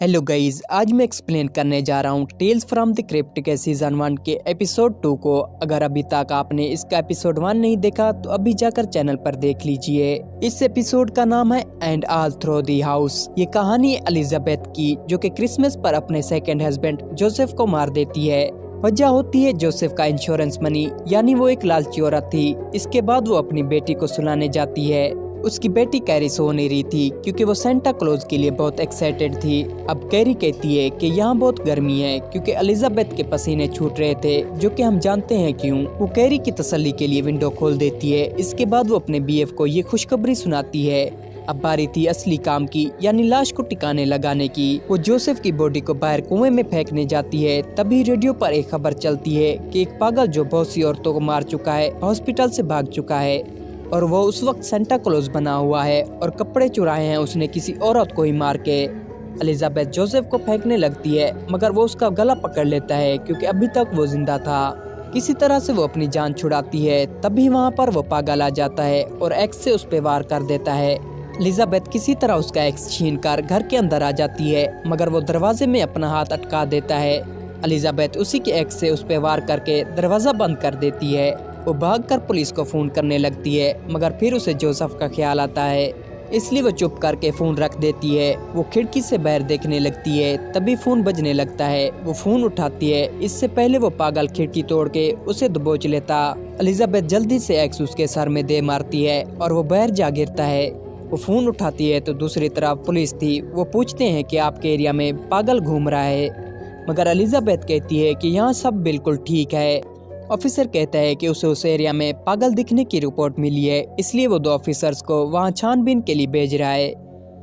Hello guys, आज मैं explain करने जा रहा हूँ टेल्स फ्रॉम द क्रिप्ट के सीजन 1 के एपिसोड 2 को। अगर अभी तक आपने इसका एपिसोड 1 नहीं देखा तो अभी जाकर चैनल पर देख लीजिए। इस एपिसोड का नाम है and all through the house. ये कहानी एलिजाबेथ की जो कि क्रिसमस पर अपने सेकंड हस्बैंड जोसेफ को मार देती है। वजह होती है जोसेफ का इंश्योरेंस मनी, यानी वो एक लालची औरत थी। इसके बाद वो अपनी बेटी को सुलाने जाती है। उसकी बेटी कैरी सो नहीं रही थी क्योंकि वो सेंटा क्लॉज के लिए बहुत एक्साइटेड थी। अब कैरी कहती है कि यहाँ बहुत गर्मी है क्योंकि एलिजाबेथ के पसीने छूट रहे थे, जो कि हम जानते हैं क्यों। वो कैरी की तसल्ली के लिए विंडो खोल देती है। इसके बाद वो अपने बीएफ को ये खुशखबरी सुनाती है। अब बारी थी असली काम की, यानी लाश को टिकाने लगाने की। वो जोसेफ की बॉडी को बाहर कुएं में फेंकने जाती है। तभी रेडियो पर एक खबर चलती है कि एक पागल जो बहुत सी औरतों को मार चुका है हॉस्पिटल से भाग चुका है, और वो उस वक्त सेंटा क्लॉज बना हुआ है और कपड़े चुराए हैं उसने किसी औरत को ही मार के। एलिजाबेथ जोसेफ को फेंकने लगती है, मगर वो उसका गला पकड़ लेता है क्योंकि अभी तक वो जिंदा था। किसी तरह से वो अपनी जान छुड़ाती है। तभी वहाँ पर वो पागल आ जाता है और एक्स से उस पे वार कर देता है। एलिजाबेथ किसी तरह उसका एक्स छीन कर घर के अंदर आ जाती है, मगर वो दरवाजे में अपना हाथ अटका देता है। एलिजाबेथ उसी के एक्स से उस पे वार करके दरवाजा बंद कर देती है। वो भागकर पुलिस को फोन करने लगती है, मगर फिर उसे जोसेफ का ख्याल आता है, इसलिए वो चुप करके फोन रख देती है। वो खिड़की से बाहर देखने लगती है। तभी फोन बजने लगता है। वो फोन उठाती है। इससे पहले वो पागल खिड़की तोड़ के उसे दबोच लेता। एलिजाबेथ जल्दी से एक्स उसके सर में दे मारती है और वो बाहर जा गिरता है। वो फोन उठाती है तो दूसरी तरफ पुलिस थी। वो पूछते हैं कि आपके एरिया में पागल घूम रहा है, मगर एलिजाबेथ कहती है कि यहाँ सब बिल्कुल ठीक है। ऑफिसर कहता है कि उसे उस एरिया में पागल दिखने की रिपोर्ट मिली है, इसलिए वो 2 ऑफिसर्स को वहां छानबीन के लिए भेज रहा है।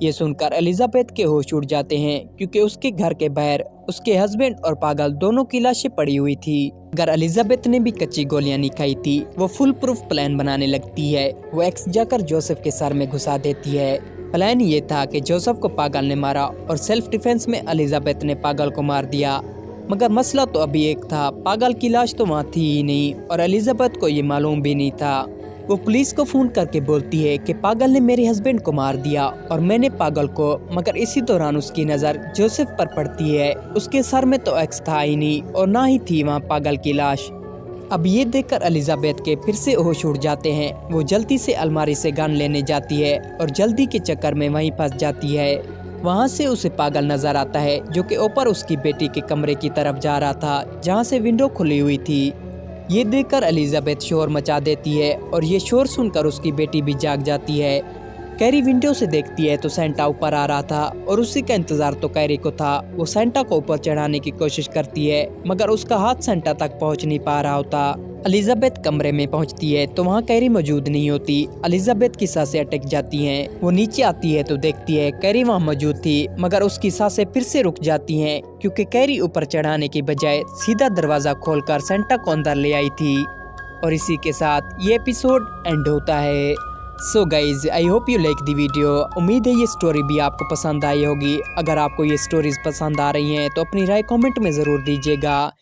ये सुनकर एलिजाबेथ के होश उड़ जाते हैं क्योंकि उसके घर के बाहर उसके हस्बैंड और पागल दोनों की लाशें पड़ी हुई थी। अगर एलिजाबेथ ने भी कच्ची गोलियां नहीं खाई थी, वो फुल प्रूफ प्लान बनाने लगती है। वो एक्स जाकर जोसेफ के सर में घुसा देती है। प्लान ये था कि जोसेफ को पागल ने मारा और सेल्फ डिफेंस में एलिजाबेथ ने पागल को मार दिया। मगर मसला तो अभी एक था, पागल की लाश तो वहाँ थी ही नहीं और एलिजाबेथ को ये मालूम भी नहीं था। वो पुलिस को फोन करके बोलती है कि पागल ने मेरे हस्बैंड को मार दिया और मैंने पागल को। मगर इसी दौरान उसकी नज़र जोसेफ पर पड़ती है। उसके सर में तो एक्स था ही नहीं और ना ही थी वहाँ पागल की लाश। अब ये देखकर एलिजाबेथ के फिर से होश उड़ जाते हैं। वो जल्दी से अलमारी से गन लेने जाती है और जल्दी के चक्कर में वहीं फंस जाती है। वहाँ से उसे पागल नजर आता है जो कि ऊपर उसकी बेटी के कमरे की तरफ जा रहा था, जहाँ से विंडो खुली हुई थी। ये देखकर एलिजाबेथ शोर मचा देती है और ये शोर सुनकर उसकी बेटी भी जाग जाती है। कैरी विंडो से देखती है तो सेंटा ऊपर आ रहा था और उसी का इंतजार तो कैरी को था। वो सेंटा को ऊपर चढ़ाने की कोशिश करती है, मगर उसका हाथ सेंटा तक पहुंच नहीं पा रहा होता। एलिजाबेथ कमरे में पहुंचती है तो वहां कैरी मौजूद नहीं होती। एलिजाबेथ की सांसें अटक जाती हैं। वो नीचे आती है तो देखती है कैरी वहां मौजूद थी, मगर उसकी सांसें फिर से रुक जाती हैं क्योंकि कैरी ऊपर चढ़ाने की बजाय सीधा दरवाजा खोलकर सेंटा को अंदर ले आई थी। और इसी के साथ ये एपिसोड एंड होता है। So guys, I hope you like the video. उम्मीद है ये स्टोरी भी आपको पसंद आई होगी। अगर आपको ये स्टोरीज पसंद आ रही हैं तो अपनी राय कमेंट में ज़रूर दीजिएगा।